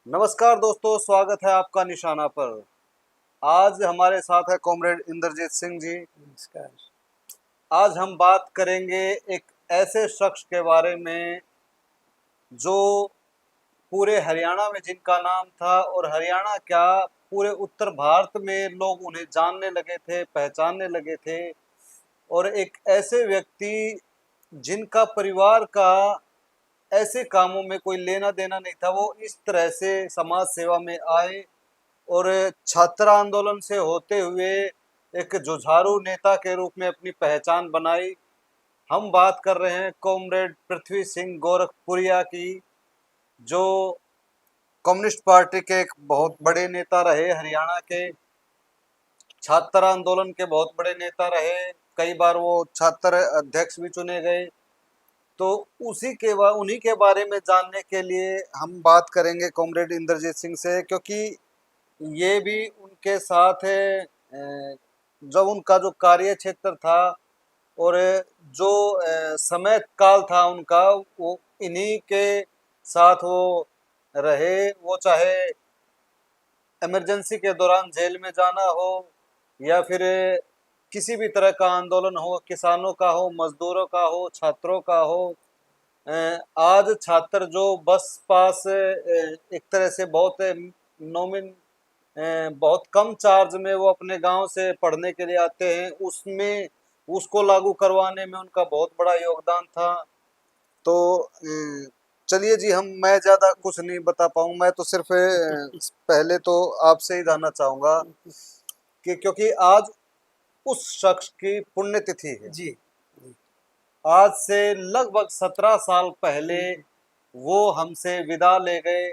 नमस्कार दोस्तों, स्वागत है आपका निशाना पर। आज हमारे साथ है कॉमरेड इंद्रजीत सिंह जी। नमस्कार। आज हम बात करेंगे एक ऐसे शख्स के बारे में जो पूरे हरियाणा में जिनका नाम था, और हरियाणा क्या पूरे उत्तर भारत में लोग उन्हें जानने लगे थे, पहचानने लगे थे। और एक ऐसे व्यक्ति जिनका परिवार का ऐसे कामों में कोई लेना देना नहीं था, वो इस तरह से समाज सेवा में आए और छात्र आंदोलन से होते हुए एक जुझारू नेता के रूप में अपनी पहचान बनाई। हम बात कर रहे हैं कॉमरेड पृथ्वी सिंह गोरखपुरिया की, जो कम्युनिस्ट पार्टी के एक बहुत बड़े नेता रहे, हरियाणा के छात्र आंदोलन के बहुत बड़े नेता रहे। कई बार वो छात्र अध्यक्ष भी चुने गए। तो उन्हीं के बारे में जानने के लिए हम बात करेंगे कॉमरेड इंद्रजीत सिंह से, क्योंकि ये भी उनके साथ जब उनका जो कार्य क्षेत्र था और जो समय काल था उनका, वो इन्हीं के साथ वो रहे। वो चाहे इमरजेंसी के दौरान जेल में जाना हो, या फिर किसी भी तरह का आंदोलन हो, किसानों का हो, मजदूरों का हो, छात्रों का हो। आज छात्र जो बस पास एक तरह से बहुत नॉमिन बहुत कम चार्ज में वो अपने गांव से पढ़ने के लिए आते हैं, उसमें उसको लागू करवाने में उनका बहुत बड़ा योगदान था। तो चलिए जी, मैं ज़्यादा कुछ नहीं बता पाऊँ। मैं तो सिर्फ पहले तो आपसे ही जानना चाहूँगा कि क्योंकि आज उस शख्स की पुण्यतिथि है। जी जी। आज से लगभग 17 साल पहले वो हमसे विदा ले गए,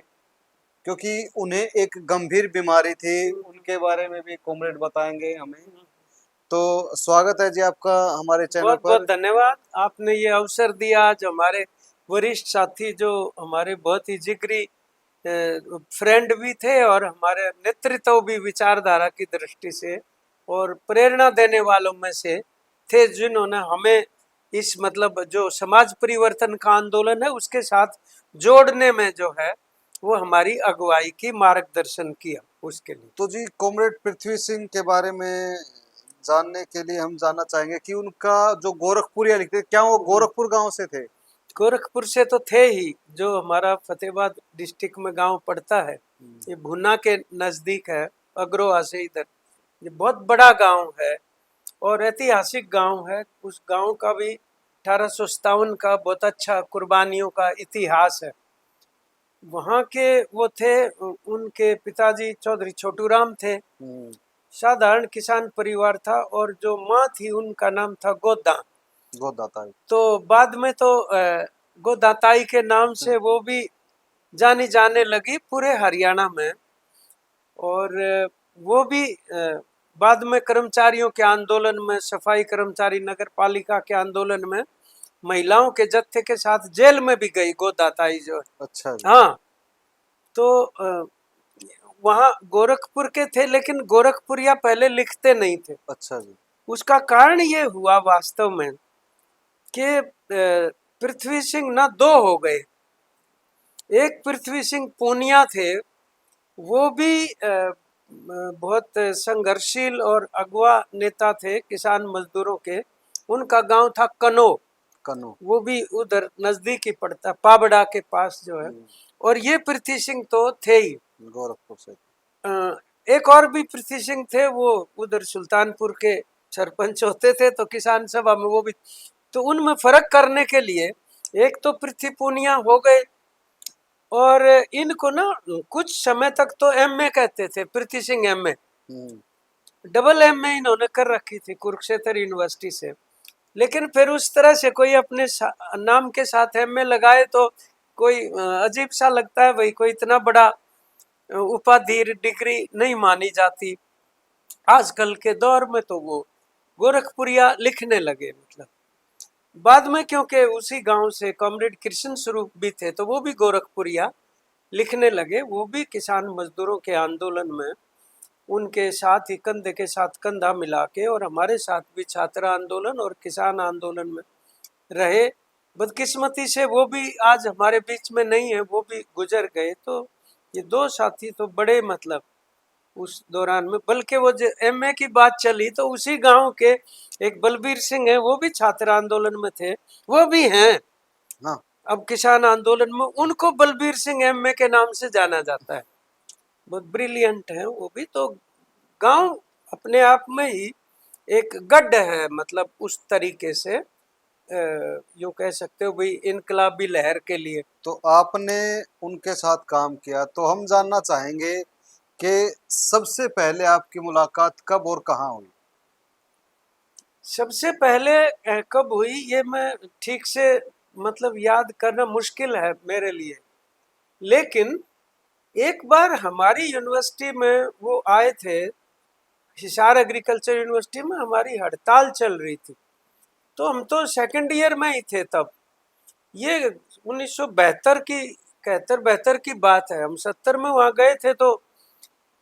क्योंकि उन्हें एक गंभीर बीमारी थी। उनके बारे में भी कॉमरेड बताएंगे हमें। तो स्वागत है जी आपका हमारे चैनल बहुत बहुत पर। धन्यवाद, आपने ये अवसर दिया। जो हमारे वरिष्ठ साथी, जो हमारे बहुत ही जिगरी फ्रेंड भी थे और हमारे नेतृत्व भी विचारधारा की दृष्टि से और प्रेरणा देने वालों में से थे, जिन्होंने हमें इस मतलब जो समाज परिवर्तन का आंदोलन है उसके साथ जोड़ने में जो है वो हमारी अगुवाई की, मार्गदर्शन किया उसके लिए। तो जी, कॉमरेड पृथ्वी सिंह के बारे में जानने के लिए हम जानना चाहेंगे कि उनका जो गोरखपुरिया लिखते, क्या वो गोरखपुर गांव से थे? गोरखपुर से तो थे ही। जो हमारा फतेहाबाद डिस्ट्रिक्ट में गांव पड़ता है, ये भुना के नज़दीक है, अग्रोहा से इधर। ये बहुत बड़ा गांव है और ऐतिहासिक गांव है। उस गांव का भी 1857 का बहुत अच्छा कुर्बानियों का इतिहास है। वहाँ के वो थे, उनके पिताजी चौधरी छोटूराम थे। साधारण किसान परिवार था और जो माँ थी उनका नाम था गोदा। गोदाताई। तो बाद में तो गोदाताई के नाम से वो भी जानी जाने लगी पूरे हरियाणा में। और वो भी बाद में कर्मचारियों के आंदोलन में, सफाई कर्मचारी नगर पालिका के आंदोलन में महिलाओं के जत्थे के साथ जेल में भी गई गोदाताई जो। अच्छा जी। हाँ, तो वहाँ गोरखपुर के थे, लेकिन गोरखपुरिया पहले लिखते नहीं थे। अच्छा जी। उसका कारण ये हुआ वास्तव में कि पृथ्वी सिंह ना दो हो गए। एक पृथ्वी सिंह पूनिया थे, वो भी बहुत संघर्षशील और अगवा नेता थे किसान मजदूरों के। उनका गांव था कनो, कनो। वो भी उधर नजदीक ही पड़ता, पाबड़ा के पास जो है। और ये पृथ्वी सिंह तो थे ही। गोरखपुर से। एक और भी पृथ्वी सिंह थे, वो उधर सुल्तानपुर के सरपंच होते थे, तो किसान सभा में वो भी। तो उनमें फर्क करने के लिए एक तो पृथ्वी पूनिया हो गए, और इनको ना कुछ समय तक तो एमए कहते थे, Prithvi Singh MA. Double MA इन्होंने कर रखी थी कुरुक्षेत्र यूनिवर्सिटी से। लेकिन फिर उस तरह से कोई अपने नाम के साथ एमए लगाए तो कोई अजीब सा लगता है भाई, कोई इतना बड़ा उपाधि डिग्री नहीं मानी जाती। आजकल के दौर में तो वो गोरखपुरिया लिखने लगे। मतलब बाद में क्योंकि उसी गांव से कॉमरेड कृष्ण स्वरूप भी थे, तो वो भी गोरखपुरिया लिखने लगे। वो भी किसान मजदूरों के आंदोलन में उनके साथ ही कंधे के साथ कंधा मिला के, और हमारे साथ भी छात्र आंदोलन और किसान आंदोलन में रहे। बदकिस्मती से वो भी आज हमारे बीच में नहीं है, वो भी गुजर गए। तो ये दो साथी तो बड़े मतलब उस दौरान में, बल्कि वो जो एमए की बात चली तो उसी गांव के एक बलबीर सिंह है, वो भी छात्र आंदोलन में थे, वो भी हैं हाँ। अब किसान आंदोलन में। उनको बलबीर सिंह एमए के नाम से जाना जाता है, बहुत ब्रिलियंट है वो भी। तो गांव अपने आप में ही एक गढ़ है, मतलब उस तरीके से यूं कह सकते हो भाई इनकलाबी लहर के लिए। तो आपने उनके साथ काम किया, तो हम जानना चाहेंगे कि सबसे पहले आपकी मुलाकात कब और कहाँ हुई? सबसे पहले कब हुई ये मैं ठीक से मतलब याद करना मुश्किल है मेरे लिए, लेकिन एक बार हमारी यूनिवर्सिटी में वो आए थे, हिसार एग्रीकल्चर यूनिवर्सिटी में हमारी हड़ताल चल रही थी, तो हम तो सेकंड ईयर में ही थे तब। ये 1972 की 71-72 की बात है, हम 70 में वहाँ गए थे। तो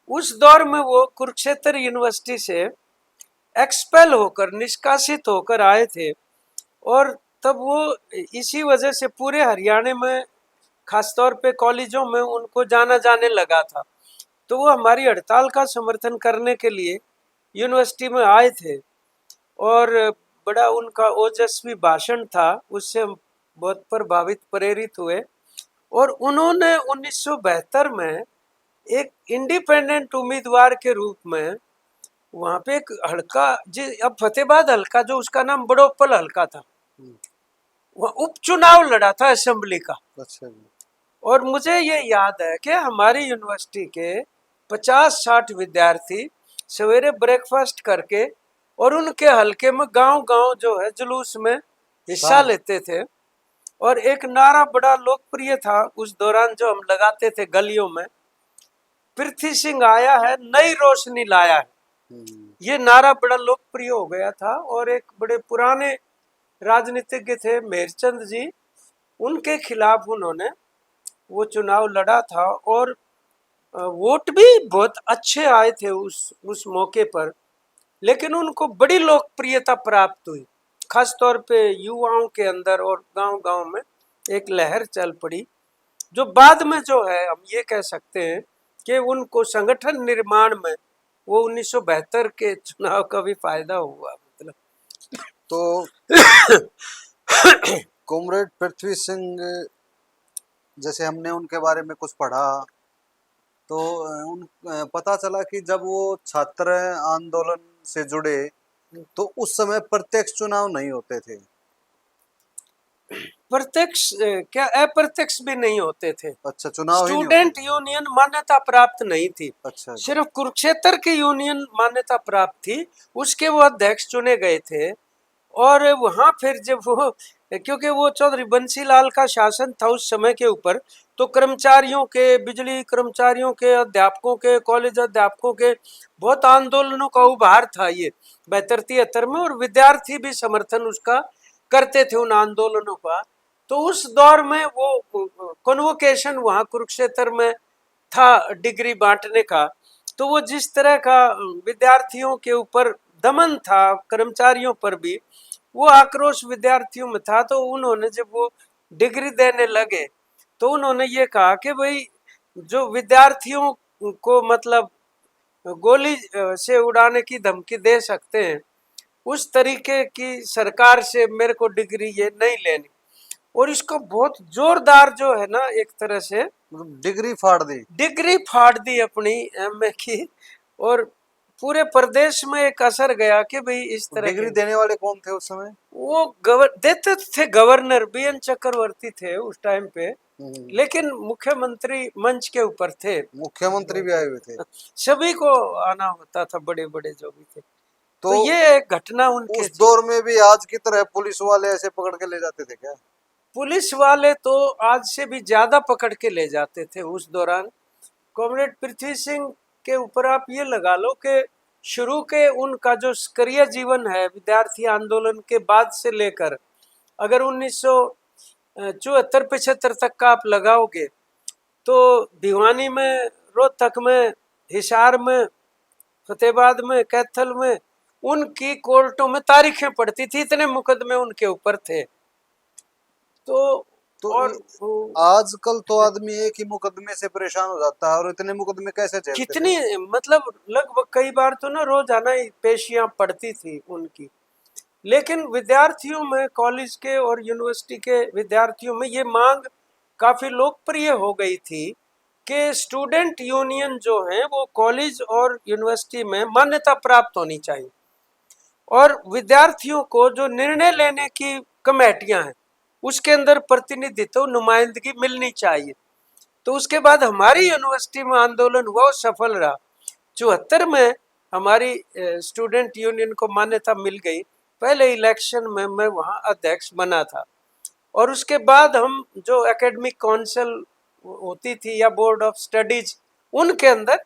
उस दौर में वो कुरुक्षेत्र यूनिवर्सिटी से एक्सपेल होकर, निष्कासित होकर आए थे, और तब वो इसी वजह से पूरे हरियाणा में खासतौर पे कॉलेजों में उनको जाना जाने लगा था। तो वो हमारी हड़ताल का समर्थन करने के लिए यूनिवर्सिटी में आए थे, और बड़ा उनका ओजस्वी भाषण था, उससे हम बहुत प्रभावित प्रेरित हुए। और उन्होंने 1972 में एक इंडिपेंडेंट उम्मीदवार के रूप में वहाँ पे एक हल्का जी, अब फतेहाबाद हल्का जो उसका नाम बड़ोपल हल्का था, हम्म, वह उपचुनाव लड़ा था असेंबली का। अच्छा जी। और मुझे ये याद है कि हमारी यूनिवर्सिटी के 50-60 विद्यार्थी सवेरे ब्रेकफास्ट करके और उनके हलके में गांव गांव जो है जुलूस में हिस्सा शामिल। लेते थे। और एक नारा बड़ा लोकप्रिय था उस दौरान जो हम लगाते थे गलियों में, पृथ्वी सिंह आया है नई रोशनी लाया है। हम्म, ये नारा बड़ा लोकप्रिय हो गया था। और एक बड़े पुराने राजनीतिज्ञ थे मेहरचंद जी, उनके खिलाफ उन्होंने वो चुनाव लड़ा था, और वोट भी बहुत अच्छे आए थे उस मौके पर। लेकिन उनको बड़ी लोकप्रियता प्राप्त हुई, खासतौर पे युवाओं के अंदर, और गांव गांव में एक लहर चल पड़ी, जो बाद में जो है हम ये कह सकते हैं कि उनको संगठन निर्माण में वो 1972 के चुनाव का भी फायदा हुआ मतलब। तो कॉमरेड पृथ्वी सिंह, जैसे हमने उनके बारे में कुछ पढ़ा, तो पता चला कि जब वो छात्र आंदोलन से जुड़े तो उस समय प्रत्यक्ष चुनाव नहीं होते थे। प्रत्यक्ष क्या अप्रत्यक्ष भी नहीं होते थे। अच्छा, चुनाव ही नहीं होते स्टूडेंट थे। यूनियन मान्यता प्राप्त नहीं थी, अच्छा जी। सिर्फ कुरुक्षेत्र की यूनियन मान्यता प्राप्त थी, उसके वो अध्यक्ष चुने गए थे। और वहां फिर जब वो, क्योंकि वो चौधरी बंसीलाल का शासन था उस समय के ऊपर, तो कर्मचारियों के, बिजली कर्मचारियों के, अध्यापकों के, कॉलेज अध्यापकों के बहुत आंदोलनों का उभार था ये 72-73 में, और विद्यार्थी भी समर्थन उसका करते थे उन आंदोलनों का। तो उस दौर में वो कन्वोकेशन वहां कुरुक्षेत्र में था डिग्री बांटने का। तो वो जिस तरह का विद्यार्थियों के ऊपर दमन था, कर्मचारियों पर भी वो आक्रोश विद्यार्थियों में था, तो उन्होंने जब वो डिग्री देने लगे तो उन्होंने ये कहा कि भाई जो विद्यार्थियों को मतलब गोली से उड़ाने की धमकी दे सकते हैं, उस तरीके की सरकार से मेरे को डिग्री ये नहीं लेनी। और इसको बहुत जोरदार जो है ना, एक तरह से मतलब डिग्री फाड़ दी। डिग्री फाड़ दी अपनी एमए की। और पूरे प्रदेश में एक असर गया कि भाई इस तरह डिग्री के देने वाले कौन थे उस समय? वो देते थे, गवर्नर बीएन चक्रवर्ती थे उस टाइम पे, हम्म, लेकिन मुख्यमंत्री मंच के ऊपर थे। मुख्यमंत्री भी आए हुए थे। सभी को आना होता था, बड़े बड़े जो भी थे। तो तो ये एक घटना उनके उस दौर में भी आज की तरह पुलिस वाले ऐसे पकड़ के ले जाते थे क्या? पुलिस वाले तो आज से भी ज्यादा पकड़ के ले जाते थे उस दौरान। कॉमरेड पृथ्वी सिंह के ऊपर आप ये लगा लो कि शुरू के उनका जो करियर जीवन है विद्यार्थी आंदोलन के बाद से लेकर, अगर 1974-75 तक का आप लगाओगे, तो भिवानी में, रोहतक में, हिसार में, फतेहाबाद में, कैथल में उनकी कोर्टों में तारीखें पड़ती थी, इतने मुकदमे उनके ऊपर थे। तो तो और आजकल तो आदमी एक ही मुकदमे से परेशान हो जाता है, और इतने मुकदमे कैसे झेलते कितनी, फिर? मतलब लगभग कई बार तो ना रोजाना ही पेशियां पड़ती थी उनकी। लेकिन विद्यार्थियों में, कॉलेज के और यूनिवर्सिटी के विद्यार्थियों में ये मांग काफी लोकप्रिय हो गई थी कि स्टूडेंट यूनियन जो है वो कॉलेज और यूनिवर्सिटी में मान्यता प्राप्त होनी चाहिए, और विद्यार्थियों को जो निर्णय लेने की कमेटियां हैं उसके अंदर प्रतिनिधित्व, नुमाइंदगी मिलनी चाहिए। तो उसके बाद हमारी यूनिवर्सिटी में आंदोलन हुआ और सफल रहा। 74 में हमारी स्टूडेंट यूनियन को मान्यता मिल गई। पहले इलेक्शन में मैं वहाँ अध्यक्ष बना था, और उसके बाद हम जो एकेडमिक काउंसिल होती थी या बोर्ड ऑफ स्टडीज, उनके अंदर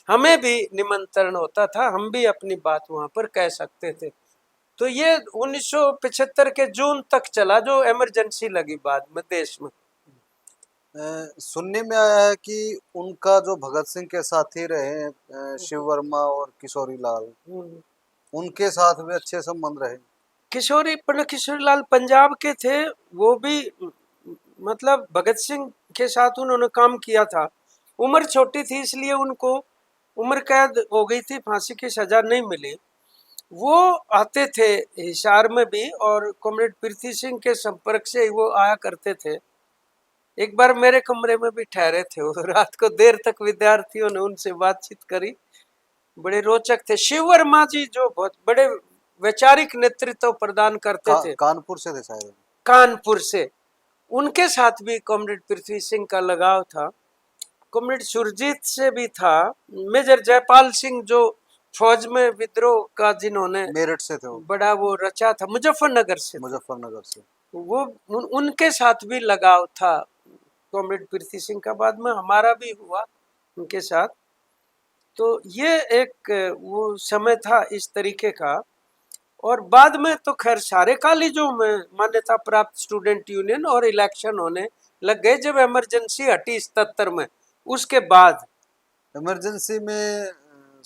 हमें भी निमंत्रण होता था, हम भी अपनी बात वहाँ पर कह सकते थे। तो ये 1975 के जून तक चला, जो इमरजेंसी लगी बाद में देश में। सुनने में आया है कि उनका जो भगत सिंह के साथी रहे शिव वर्मा और किशोरी लाल, हम्म। उनके साथ भी अच्छे संबंध रहे। पंडित किशोरी लाल पंजाब के थे, वो भी मतलब भगत सिंह के साथ उन्होंने काम किया था। उम्र छोटी थी इसलिए उनको उम्र कैद हो गई थी, फांसी की सजा नहीं मिली। वो आते थे हिसार में भी, और कॉमरेड पृथ्वी सिंह के संपर्क से ही वो आया करते थे। एक बार मेरे कमरे में भी ठहरे थे वो, रात को देर तक विद्यार्थियों ने उनसे बातचीत करी, बड़े रोचक थे। शिव वर्मा जी जो बहुत बड़े वैचारिक नेतृत्व प्रदान करते थे, कानपुर से थे शायद। कानपुर से, उनके साथ भी कॉमरेड पृथ्वी सिंह का लगाव था। कॉमरेड सुरजीत से भी था। मेजर जयपाल सिंह जो फौज में विद्रोह का जिन्होंने मेरठ से थे वो, बड़ा वो रचा था, मुजफ्फरनगर से थे मुजफ्फरनगर से। वो, उनके साथ भी लगाव था कॉमरेड पृथ्वी सिंह का। बाद में हमारा भी हुआ उनके साथ। तो ये एक वो समय था इस तरीके का। और बाद में तो खैर सारे कॉलेजों में मान्यता प्राप्त स्टूडेंट यूनियन और इलेक्शन होने लग गए जब इमरजेंसी हटी 77 में। उसके बाद इमरजेंसी में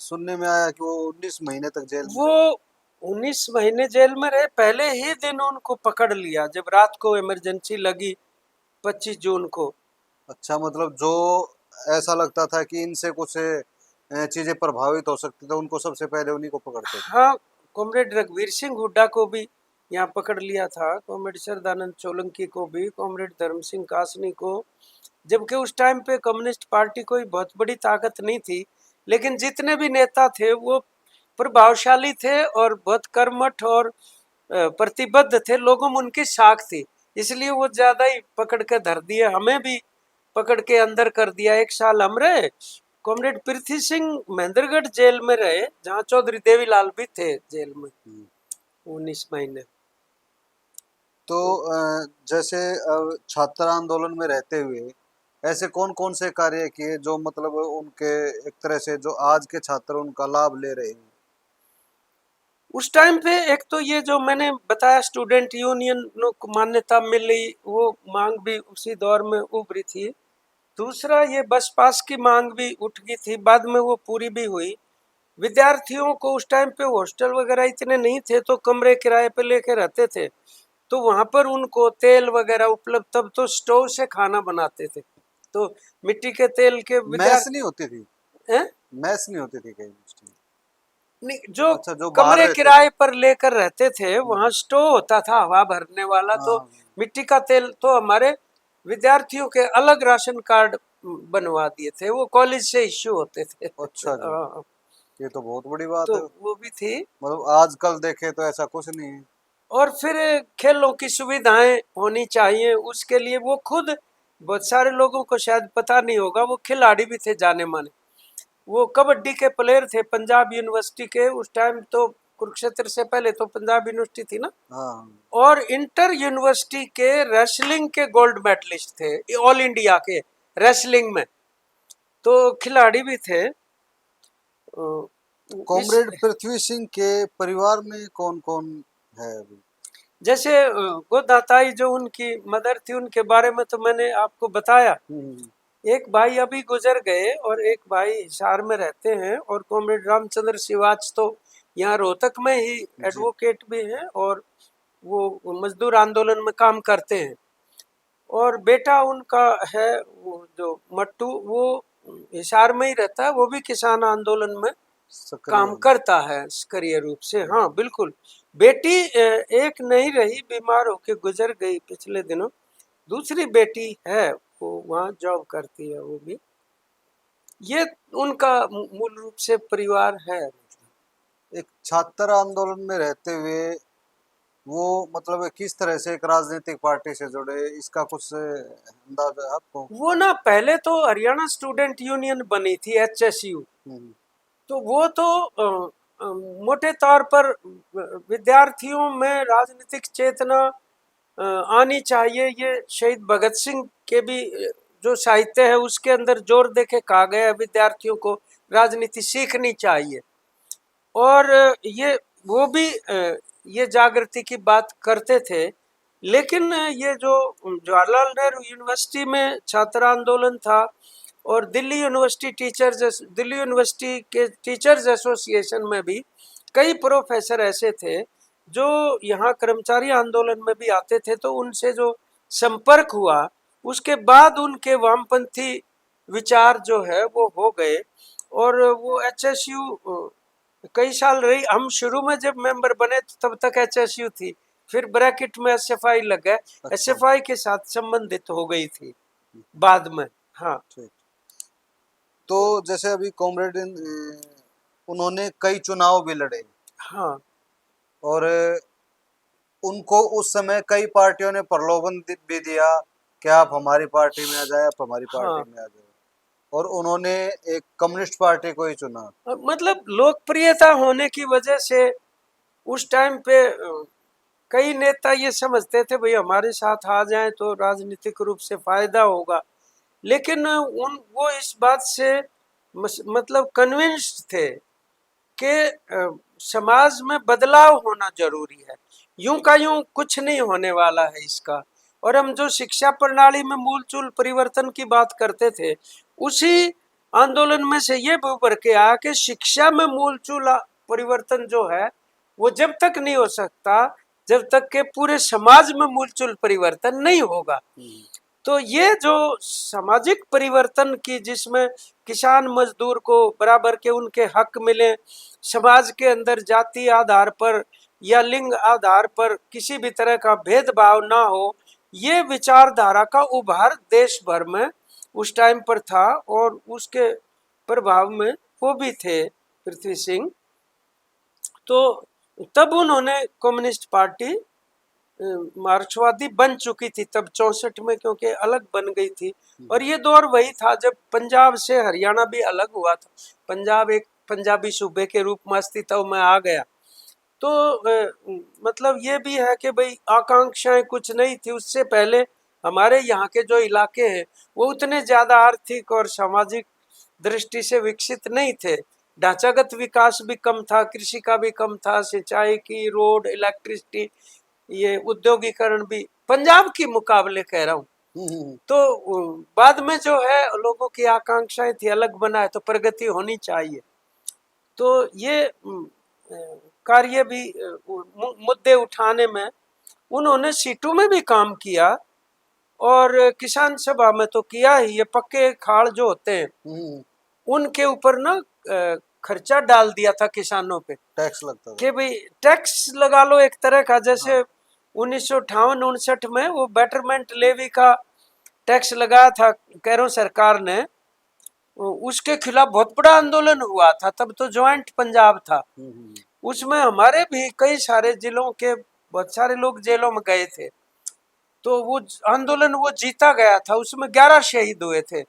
सुनने में आया कि वो 19 महीने तक जेल में वो रहे। 19 महीने जेल में रहे। पहले ही दिन उनको पकड़ लिया जब रात को इमरजेंसी लगी 25 जून को। अच्छा, मतलब जो ऐसा लगता था कि इनसे कुछ चीजें प्रभावित हो सकती थी, उनको सबसे पहले उन्हीं को पकड़ते थे। हाँ, कॉमरेड रघुवीर सिंह हुड्डा को भी यहाँ पकड़ लिया था, कॉमरेड शरदानंद सोलंकी को भी, कॉमरेड धर्म सिंह कासनी को। जबकि उस टाइम पे कम्युनिस्ट पार्टी कोई बहुत बड़ी ताकत नहीं थी, लेकिन जितने भी नेता थे वो प्रभावशाली थे और बहुत कर्मठ और प्रतिबद्ध थे। लोगों में उनकी साख थी, इसलिए वो ज्यादा ही पकड़ के धर दिए। हमें भी पकड़ के अंदर कर दिया। 1 साल हम रहे। कॉमरेड पृथ्वी सिंह महेंद्रगढ़ जेल में रहे, जहाँ चौधरी देवीलाल भी थे जेल में 19 महीने। तो जैसे छात्र आंदोलन में रहते हुए ऐसे कौन कौन से कार्य किए जो मतलब उनके एक तरह से जो आज के छात्र उनका लाभ ले रहे हैं? उस टाइम पे एक तो ये जो मैंने बताया स्टूडेंट यूनियन को मान्यता मिली, वो मांग भी उसी दौर में उभरी थी। दूसरा ये बस पास की मांग भी उठ गई थी, बाद में वो पूरी भी हुई। विद्यार्थियों को उस टाइम पे हॉस्टल वगैरह इतने नहीं थे, तो कमरे किराए पे लेके रहते थे। तो वहां पर उनको तेल वगैरह उपलब्ध, तब तो स्टोव से खाना बनाते थे, तो मिट्टी के तेल के मैस नहीं होती थी? हैं? मैस नहीं होती थी कहीं उस time? नहीं, जो अच्छा, जो बाहर कमरे रहते थे। किराए पर लेकर रहते थे वहां हम्म, स्टोव होता था हवा भरने वाला। हाँ तो हाँ। मिट्टी का तेल तो हमारे विद्यार्थियों के अलग राशन कार्ड बनवा दिए थे, वो कॉलेज से इश्यू होते थे। अच्छा जी, हाँ, ये तो बहुत बड़ी बात तो है। वो भी थी। मतलब आजकल देखे तो ऐसा कुछ नहीं है। और फिर खेलों की सुविधाएं होनी चाहिए, उसके लिए वो खुद, बहुत सारे लोगों को शायद पता नहीं होगा, वो खिलाड़ी भी थे जाने माने। वो कबड्डी के प्लेयर थे पंजाब यूनिवर्सिटी के। उस टाइम तो कुरुक्षेत्र से पहले तो पंजाब यूनिवर्सिटी थी ना। हाँ, और इंटर यूनिवर्सिटी के रेसलिंग के गोल्ड मेडलिस्ट थे, ऑल इंडिया के रेसलिंग में। तो खिलाड़ी भी थे। इस कॉमरेड पृथ्वी सिंह के परिवार में कौन कौन है अभी? जैसे गोदाताई जो उनकी मदर थी, उनके बारे में तो मैंने आपको बताया। हम्म, एक भाई अभी गुजर गए और एक भाई हिसार में रहते हैं। और कॉमरेड रामचंद्र शिवाच तो यहाँ रोहतक में ही जी। एडवोकेट भी हैं, और वो मजदूर आंदोलन में काम करते हैं। और बेटा उनका है वो जो मट्टू, वो हिसार में ही रहता है, वो भी किसान आंदोलन में सक्रिय काम है। करता है सक्रिय रूप से। हाँ बिल्कुल। बेटी एक नहीं रही, बीमार होके गुजर गई पिछले दिनों। दूसरी बेटी है, वो वहाँ जॉब करती है वो भी। ये उनका मूल रूप से परिवार है। एक छात्र आंदोलन में रहते हुए वो मतलब किस तरह से एक राजनीतिक पार्टी से जुड़े, इसका कुछ अंदाजा है आपको? वो ना पहले तो हरियाणा स्टूडेंट यूनियन बनी थी, HSU। हम्म, तो वो तो अ, मोटे तौर पर विद्यार्थियों में राजनीतिक चेतना आनी चाहिए, ये शहीद भगत सिंह के भी जो साहित्य है उसके अंदर जोर देके कहा गया है, विद्यार्थियों को राजनीति सीखनी चाहिए। और ये वो भी ये जागृति की बात करते थे। लेकिन ये जो जवाहरलाल नेहरू यूनिवर्सिटी में छात्र आंदोलन था, और दिल्ली यूनिवर्सिटी के टीचर्स एसोसिएशन में भी कई प्रोफेसर ऐसे थे जो यहाँ कर्मचारी आंदोलन में भी आते थे। तो उनसे जो संपर्क हुआ, उसके बाद उनके वामपंथी विचार जो है वो हो गए। और वो HSU कई साल रही। हम शुरू में जब मेंबर बने तो तब तक HSU थी, फिर ब्रैकेट में SFI लग गए, अच्छा। SFI के साथ संबंधित हो गई थी बाद में। हाँ। ठीक। तो जैसे अभी कॉमरेड उन्होंने कई चुनाव भी लड़े, हाँ। और उनको उस समय कई पार्टियों ने प्रलोभन भी दिया कि आप हमारी पार्टी में आ जाए, आप हमारी पार्टी हाँ। में आ जाए, और उन्होंने एक कम्युनिस्ट पार्टी को ही चुना। मतलब लोकप्रियता होने की वजह से उस टाइम पे कई नेता ये समझते थे भाई हमारे साथ आ जाएं तो राजनीतिक रूप से फायदा होगा। लेकिन उन वो इस बात से मतलब कन्विंस्ड थे कि समाज में बदलाव होना जरूरी है, यूं का यूं कुछ नहीं होने वाला है इसका। और हम जो शिक्षा प्रणाली में मूलचूल परिवर्तन की बात करते थे, उसी आंदोलन में से ये उभर के आया कि शिक्षा में मूलचूल परिवर्तन जो है वो जब तक नहीं हो सकता जब तक के पूरे समाज में मूलचूल परिवर्तन नहीं होगा। तो ये जो सामाजिक परिवर्तन की, जिसमें किसान मजदूर को बराबर के उनके हक मिले, समाज के अंदर जाति आधार पर या लिंग आधार पर किसी भी तरह का भेदभाव ना हो, ये विचारधारा का उभार देश भर में उस टाइम पर था। और उसके प्रभाव में वो भी थे पृथ्वी सिंह। तो तब उन्होंने कम्युनिस्ट पार्टी मार्क्सवादी बन चुकी थी तब 64 में, क्योंकि अलग बन गई थी। और ये दौर वही था जब पंजाब से हरियाणा भी अलग हुआ था, पंजाब एक पंजाबी सूबे के रूप में अस्तित्व में आ गया। तो मतलब ये भी है कि भाई आकांक्षाएं कुछ नहीं थी उससे पहले। हमारे यहाँ के जो इलाके हैं वो उतने ज्यादा आर्थिक और सामाजिक दृष्टि से विकसित नहीं थे। ढांचागत विकास भी कम था, कृषि का भी कम था, सिंचाई की, रोड, इलेक्ट्रिसिटी, ये उद्योगीकरण भी पंजाब के मुकाबले कह रहा हूँ। तो बाद में जो है लोगों की आकांक्षाएं थी अलग बना है तो प्रगति होनी चाहिए। तो ये कार्य भी मुद्दे उठाने में उन्होंने सीटों में भी काम किया, और किसान सभा में तो किया ही। ये पक्के खाल जो होते हैं उनके ऊपर ना खर्चा डाल दिया था किसानों पे, टैक्स लगता था। कि भाई टैक्स लगा लो एक तरह का। जैसे हाँ। 1958-59 में वो बेटरमेंट लेवी का टैक्स लगाया था कैरो सरकार ने, उसके खिलाफ बहुत बड़ा आंदोलन हुआ था। तब तो ज्वाइंट पंजाब था, उसमें हमारे भी कई सारे जिलों के बहुत सारे लोग जेलों में गए थे। तो वो आंदोलन वो जीता गया था, उसमें 11 शहीद हुए थे।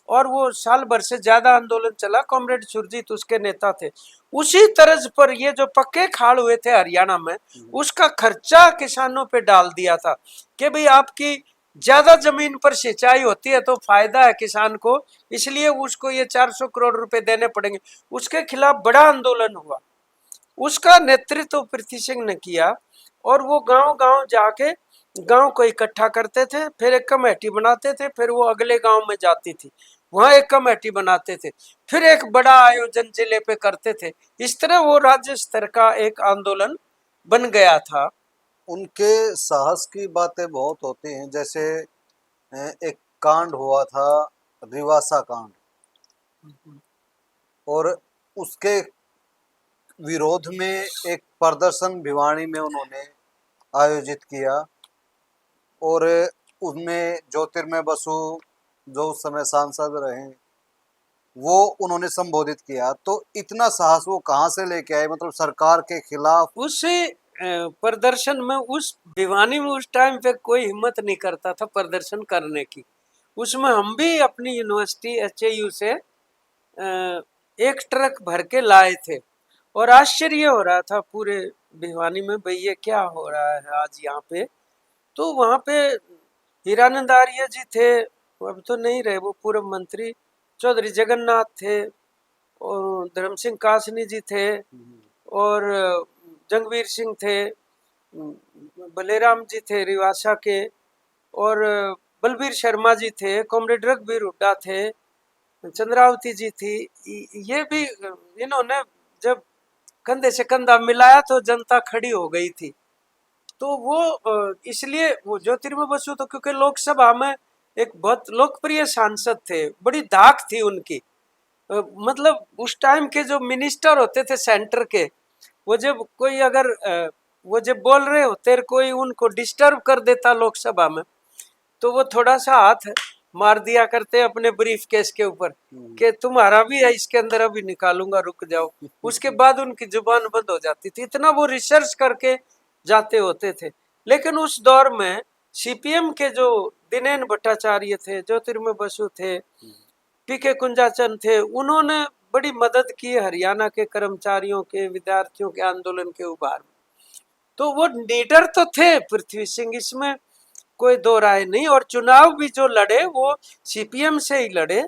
और वो साल भर से ज्यादा आंदोलन चला, कॉमरेड सुरजीत उसके नेता थे। उसी तर्ज पर ये जो पक्के खाल हुए थे हरियाणा में, उसका खर्चा किसानों पे डाल दिया था कि भाई आपकी ज्यादा जमीन पर सिंचाई होती है तो फायदा है किसान को, इसलिए उसको ये 400 करोड़ रुपए देने पड़ेंगे। उसके खिलाफ बड़ा आंदोलन हुआ, उसका नेतृत्व पृथ्वी सिंह ने किया। और वो गांव गांव जाके गांव को इकट्ठा करते थे, फिर एक कमेटी बनाते थे, फिर वो अगले गांव में जाती थी, वहां एक कमेटी बनाते थे, फिर एक बड़ा आयोजन जिले पे करते थे। इस तरह वो राज्य स्तर का एक आंदोलन बन गया था। उनके साहस की बातें बहुत होती हैं, जैसे एक कांड हुआ था, रिवासा कांड, और उसके विरोध में एक प्रदर्शन भिवानी में उन्होंने आयोजित किया, और उसमें ज्योतिर्मय बसु जो उस समय सांसद रहे, वो उन्होंने संबोधित किया। तो इतना साहस वो कहाँ से लेके आए, मतलब सरकार के खिलाफ? उस प्रदर्शन में, उस भिवानी में उस टाइम पे कोई हिम्मत नहीं करता था प्रदर्शन करने की। उसमें हम भी अपनी यूनिवर्सिटी एचएयू से एक ट्रक भर के लाए थे, और आश्चर्य हो रहा था पूरे भिवानी में, भाई ये क्या हो रहा है आज यहाँ पे। तो वहाँ पे हीरानंद आर्य जी थे, अब तो नहीं रहे, वो पूर्व मंत्री। चौधरी जगन्नाथ थे, और धर्म सिंह कासनी जी थे, और जंगवीर सिंह थे, बलेराम जी थे रिवासा के, और बलबीर शर्मा जी थे, कॉमरेड रघुवीर हुड्डा थे, चंद्रावती जी थी। ये भी इन्होंने जब कंधे से कंधा मिलाया तो जनता खड़ी हो गई थी। तो वो इसलिए वो ज्योतिर्मय बसु तो क्योंकि लोकसभा में एक बहुत लोकप्रिय सांसद थे, बड़ी धाक थी उनकी। मतलब उस टाइम के जो मिनिस्टर होते थे सेंटर के, वो जब कोई अगर वो जब बोल रहे होते, कोई उनको डिस्टर्ब कर देता लोकसभा में, तो वो थोड़ा सा हाथ मार दिया करते अपने ब्रीफ केस के ऊपर कि तुम्हारा भी है इसके अंदर, अभी निकालूंगा, रुक जाओ। उसके बाद उनकी जुबान बंद हो जाती थी, इतना वो रिसर्च करके जाते होते थे। लेकिन उस दौर में सीपीएम के जो दिनेन भट्टाचार्य थे, ज्योतिर्मय बसु थे, पीके कुंजाचन थे, उन्होंने बड़ी मदद की हरियाणा के कर्मचारियों के, विद्यार्थियों के आंदोलन के उभार में। तो वो लीडर तो थे पृथ्वी सिंह, इसमें कोई दो राय नहीं। और चुनाव भी जो लड़े वो सीपीएम से ही लड़े,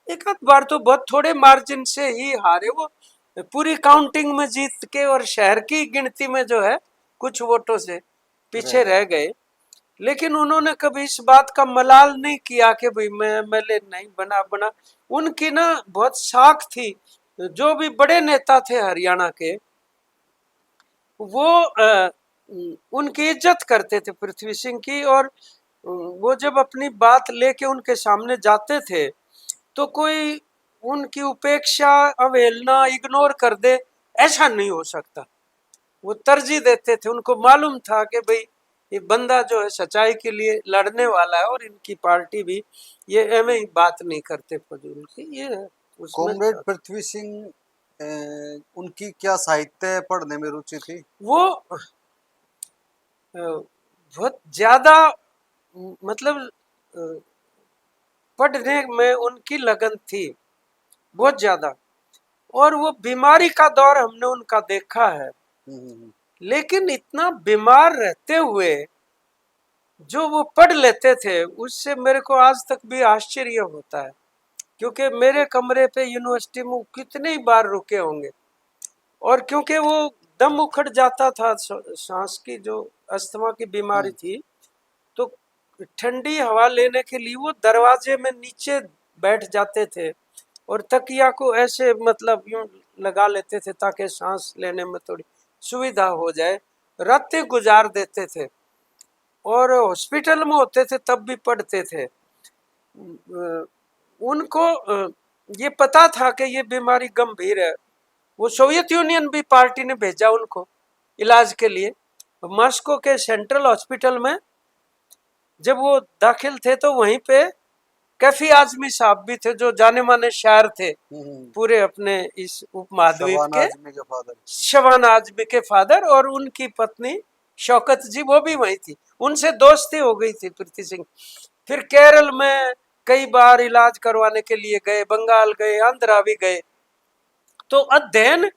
एक आध बार तो बहुत थोड़े मार्जिन से ही हारे। वो पूरी काउंटिंग में जीत के और शहर की गिनती में जो है कुछ वोटों से पीछे रह गए। लेकिन उन्होंने कभी इस बात का मलाल नहीं किया कि भाई मैं एमएलए नहीं बना। उनकी ना बहुत साख थी। जो भी बड़े नेता थे हरियाणा के, वो उनकी इज्जत करते थे पृथ्वी सिंह की, और वो जब अपनी बात लेके उनके सामने जाते थे तो कोई उनकी उपेक्षा, अवहेलना, इग्नोर कर दे, ऐसा नहीं हो सकता। वो तरजीह देते थे, उनको मालूम था कि भाई ये बंदा जो है सच्चाई के लिए लड़ने वाला है, और इनकी पार्टी भी ये एवं ही बात नहीं करते फजूल की। ये उसमें कॉमरेड पृथ्वी सिंह, उनकी क्या साहित्य पढ़ने में रुचि थी? वो बहुत ज्यादा, मतलब पढ़ने में उनकी लगन थी बहुत ज्यादा। और वो बीमारी का दौर हमने उनका देखा है, लेकिन इतना बीमार रहते हुए जो वो पढ़ लेते थे, उससे मेरे को आज तक भी आश्चर्य होता है। क्योंकि मेरे कमरे पे यूनिवर्सिटी में कितनी बार रुके होंगे, और क्योंकि वो दम उखड़ जाता था, सांस की जो अस्थमा की बीमारी थी, तो ठंडी हवा लेने के लिए वो दरवाजे में नीचे बैठ जाते थे, और तकिया को ऐसे मतलब यूं लगा लेते थे ताकि सांस लेने में थोड़ी सुविधा हो जाए। रातें गुजार देते थे, और हॉस्पिटल में होते थे तब भी पढ़ते थे। उनको ये पता था कि ये बीमारी गंभीर है। वो सोवियत यूनियन भी पार्टी ने भेजा उनको इलाज के लिए। मॉस्को के सेंट्रल हॉस्पिटल में जब वो दाखिल थे तो वहीं पे कैफी आजमी साहब भी थे, जो जाने माने शायर थे पूरे अपने इस उपमहाद्वीप के, शबाना आजमी के फादर, और उनकी पत्नी शौकत जी वो भी वही थी। उनसे दोस्ती हो गई थी पृथ्वी सिंह। फिर केरल में कई बार इलाज करवाने के लिए गए, बंगाल गए, आंध्रा भी गए। तो अध्ययन,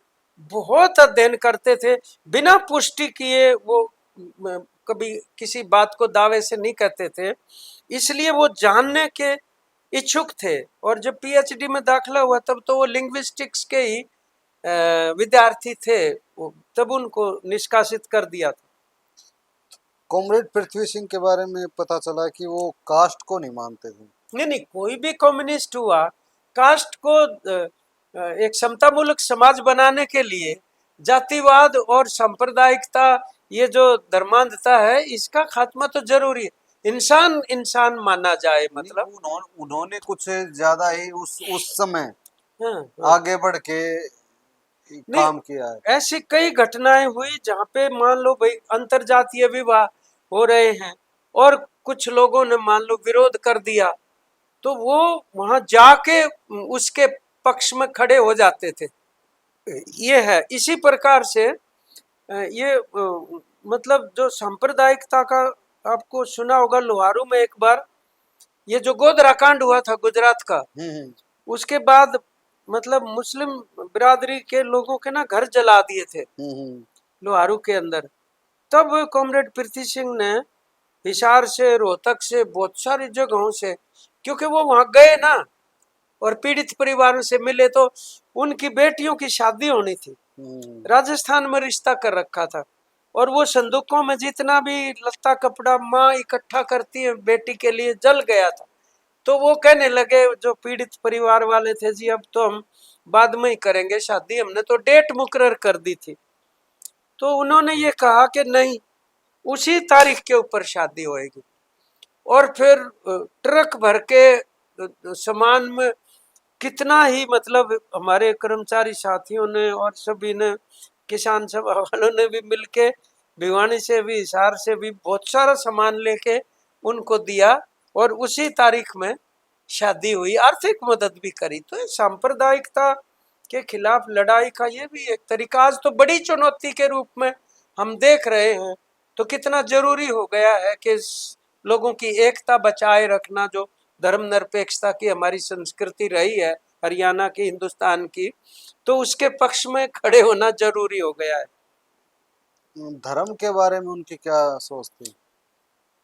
बहुत अध्ययन करते थे, बिना पुष्टि किए वो कभी किसी बात को दावे से नहीं कहते थे, इसलिए वो जानने के इच्छुक थे। और जब पीएचडी में दाखिला हुआ तब तो वो लिंग्विस्टिक्स के ही विद्यार्थी थे, तब उनको निष्कासित कर दिया था। कॉमरेड पृथ्वी सिंह के बारे में पता चला कि वो कास्ट को नहीं मानते थे। नहीं, कोई भी कम्युनिस्ट हुआ, कास्ट को एक समतामूलक समाज बनाने के लिए जातिवाद और सांप्रदायिकता, ये जो धर्मांधता है, इसका खात्मा तो जरूरी है। इंसान इंसान माना जाए, नहीं, मतलब। उन्होंने कुछ ज्यादा ही उस समय हाँ, हाँ। आगे बढ़ के नहीं, काम किया है। ऐसी कई घटनाएं हुई जहां पे मान लो भाई अंतरजातीय विवाह हो रहे हैं और कुछ लोगों ने मान लो विरोध कर दिया, तो वो वहां जाके उसके पक्ष में खड़े हो जाते थे। ये है इसी प्रकार से ये मतलब जो सांप्रदायिकता का, आपको सुना होगा लोहारू में एक बार ये जो गोधरा कांड हुआ था गुजरात का, हम्म। उसके बाद मतलब मुस्लिम बिरादरी के लोगों के ना घर जला दिए थे हम्म। लोहारू के अंदर। तब कॉमरेड पृथ्वी सिंह ने हिसार से, रोहतक से, बहुत सारी जगहों से, क्योंकि वो वहां गए ना और पीड़ित परिवारों से मिले, तो उनकी बेटियों की शादी होनी थी, हम्म। राजस्थान में रिश्ता कर रखा था, और वो संदूकों में जितना भी लत्ता कपड़ा माँ इकट्ठा करती है बेटी के लिए जल गया था। तो वो कहने लगे जो पीड़ित परिवार वाले थे, जी अब तो हम बाद में ही करेंगे शादी, हमने तो डेट मुकर्रर कर दी थी। तो उन्होंने ये कहा कि नहीं, उसी तारीख के ऊपर शादी होएगी। और फिर ट्रक भर के सामान में कितना ही मतलब हमारे कर्मचारी साथियों ने और सभी ने, किसान सभा वालों ने भी मिलके, भिवानी से भी, हिसार से भी बहुत सारा सामान लेके उनको दिया और उसी तारीख में शादी हुई, आर्थिक मदद भी करी। तो ये सांप्रदायिकता के खिलाफ लड़ाई का ये भी एक तरीका आज तो बड़ी चुनौती के रूप में हम देख रहे हैं। तो कितना जरूरी हो गया है कि लोगों की एकता बचाए रखना, जो धर्मनिरपेक्षता की हमारी संस्कृति रही है हरियाणा की, हिंदुस्तान की, तो उसके पक्ष में खड़े होना जरूरी हो गया है। धर्म के बारे में उनकी क्या सोच थी?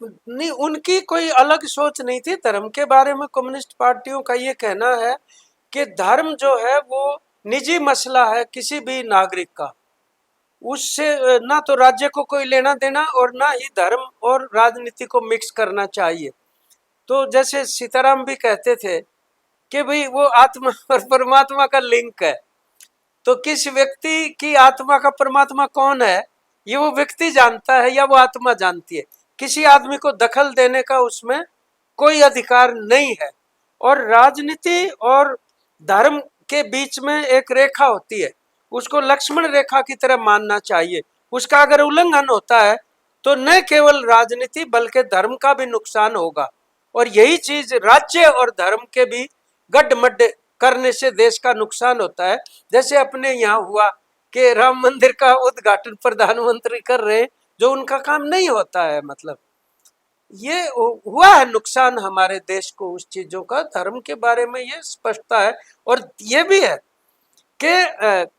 नहीं, उनकी कोई अलग सोच नहीं थी धर्म के बारे में। कम्युनिस्ट पार्टियों का ये कहना है कि धर्म जो है वो निजी मसला है किसी भी नागरिक का, उससे ना तो राज्य को कोई लेना देना और ना ही धर्म और राजनीति को मिक्स करना चाहिए। तो जैसे सीताराम भी कहते थे कि भाई वो आत्मा और परमात्मा का लिंक है, तो किस व्यक्ति की आत्मा का परमात्मा कौन है ये वो व्यक्ति जानता है या वो आत्मा जानती है। किसी आदमी को दखल देने का उसमें कोई अधिकार नहीं है। और राजनीति और धर्म के बीच में एक रेखा होती है, उसको लक्ष्मण रेखा की तरह मानना चाहिए। उसका अगर उल्लंघन होता है तो न केवल राजनीति बल्कि धर्म का भी नुकसान होगा। और यही चीज राज्य और धर्म के भी गड्ढमड्ढ करने से देश का नुकसान होता है। जैसे अपने यहाँ हुआ कि राम मंदिर का उद्घाटन प्रधानमंत्री कर रहे हैं, जो उनका काम नहीं होता है। मतलब ये हुआ है नुकसान हमारे देश को उस चीजों का। धर्म के बारे में ये स्पष्टता है। और ये भी है कि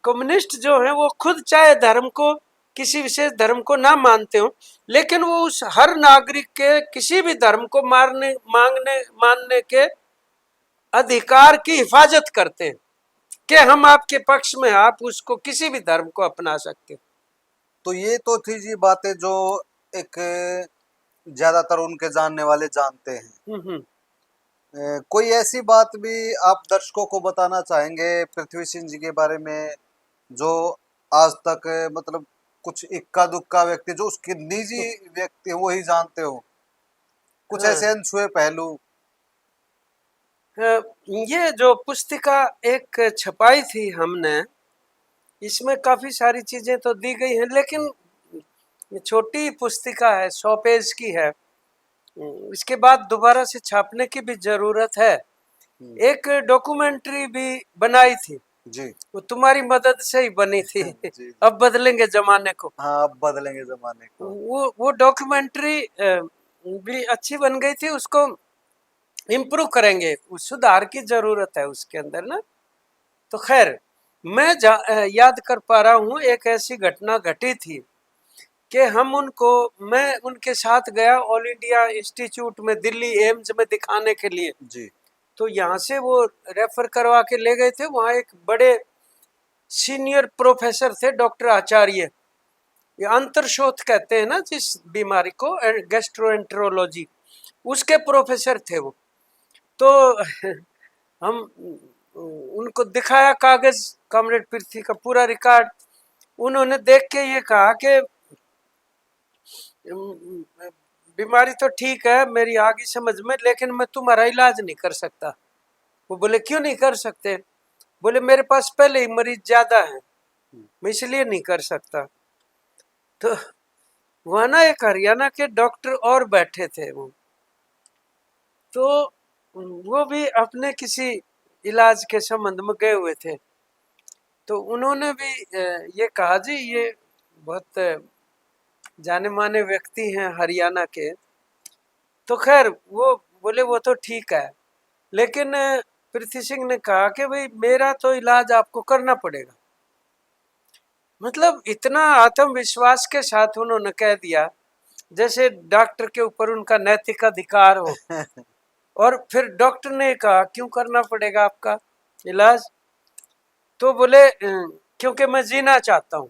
कम्युनिस्ट जो है वो खुद चाहे धर्म को, किसी विशेष धर्म को ना मानते हो, लेकिन वो उस हर नागरिक के किसी भी धर्म को मानने के अधिकार की हिफाजत करते हैं कि हम आपके पक्ष में, आप उसको किसी भी धर्म को अपना सकते हो। तो ये तो थी जी बातें जो एक ज्यादातर उनके जानने वाले जानते हैं। हम्म। कोई ऐसी बात भी आप दर्शकों को बताना चाहेंगे पृथ्वी सिंह जी के बारे में, जो आज तक मतलब कुछ इक्का दुक्का व्यक्ति जो उसके निजी व्यक्ति हैं, वही जानते हो, कुछ हाँ, ऐसे अनछुए पहलू? ये जो पुस्तिका एक छपाई थी हमने, इसमें काफी सारी चीजें तो दी गई हैं, लेकिन ये छोटी पुस्तिका है, 100 पेज की है। इसके बाद दोबारा से छापने की भी जरूरत है। हम्म। एक डॉक्यूमेंट्री भी बनाई थी, जी। वो तुम्हारी मदद से ही बनी थी। जी जी। अब बदलेंगे जमाने को। हाँ, अब बदलेंगे जमाने को। वो डॉक्यूमेंट्री भी अच्छी बन गई थी, उसको इम्प्रूव करेंगे, सुधार की जरूरत है उसके अंदर ना। तो खैर, मैं याद कर पा रहा हूँ एक ऐसी घटना घटी थी कि हम उनको, मैं उनके साथ गया ऑल इंडिया इंस्टीट्यूट में, दिल्ली एम्स में दिखाने के लिए। जी। तो यहाँ से वो रेफर करवा के ले गए थे। वहाँ एक बड़े सीनियर प्रोफेसर थे, डॉक्टर आचार्य, ये अंतर्शोथ कहते हैं ना जिस बीमारी को, गैस्ट्रोएंट्रोलॉजी, उसके प्रोफेसर थे वो। तो हम उनको दिखाया कागज, कॉमरेड पृथ्वी का पूरा रिकॉर्ड। उन्होंने देख के ये कहा कि बीमारी तो ठीक है मेरी आगे समझ में, लेकिन मैं तुम्हारा इलाज नहीं कर सकता। वो बोले क्यों नहीं कर सकते? बोले मेरे पास पहले ही मरीज ज्यादा है, मैं इसलिए नहीं कर सकता। तो वहां ना एक हरियाणा के डॉक्टर और बैठे थे वो, तो वो भी अपने किसी इलाज के संबंध में गए हुए थे। तो उन्होंने भी ये कहा जी ये बहुत जाने माने व्यक्ति हैं हरियाणा के। तो खैर वो बोले वो तो ठीक है, लेकिन पृथ्वी सिंह ने कहा कि भाई मेरा तो इलाज आपको करना पड़ेगा। मतलब इतना आत्मविश्वास के साथ उन्होंने कह दिया जैसे डॉक्टर के ऊपर उनका नैतिक अधिकार हो। और फिर डॉक्टर ने कहा क्यों करना पड़ेगा आपका इलाज? तो बोले क्योंकि मैं जीना चाहता हूँ,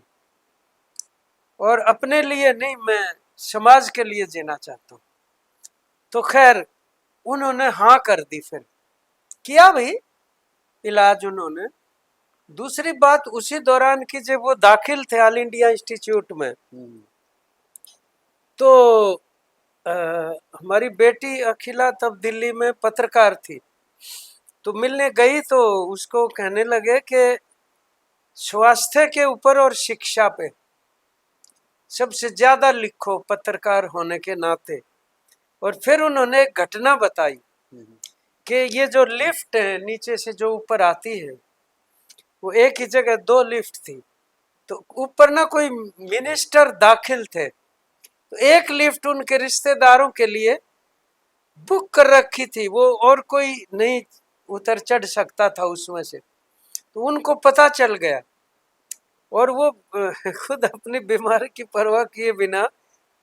और अपने लिए नहीं, मैं समाज के लिए जीना चाहता हूँ। तो खैर उन्होंने हाँ कर दी, फिर किया भाई इलाज उन्होंने। दूसरी बात उसी दौरान की जब वो दाखिल थे ऑल इंडिया इंस्टीट्यूट में, तो हमारी बेटी अखिला तब दिल्ली में पत्रकार थी, तो मिलने गई तो उसको कहने लगे कि स्वास्थ्य के ऊपर और शिक्षा पे सबसे ज्यादा लिखो पत्रकार होने के नाते। और फिर उन्होंने एक घटना बताई कि ये जो लिफ्ट है नीचे से जो ऊपर आती है, वो एक ही जगह दो लिफ्ट थी, तो ऊपर ना कोई मिनिस्टर दाखिल थे, तो एक लिफ्ट उनके रिश्तेदारों के लिए बुक कर रखी थी, वो और कोई नहीं उतर चढ़ सकता था उसमें से। तो उनको पता चल गया, और वो खुद अपनी बीमारी की परवाह किए बिना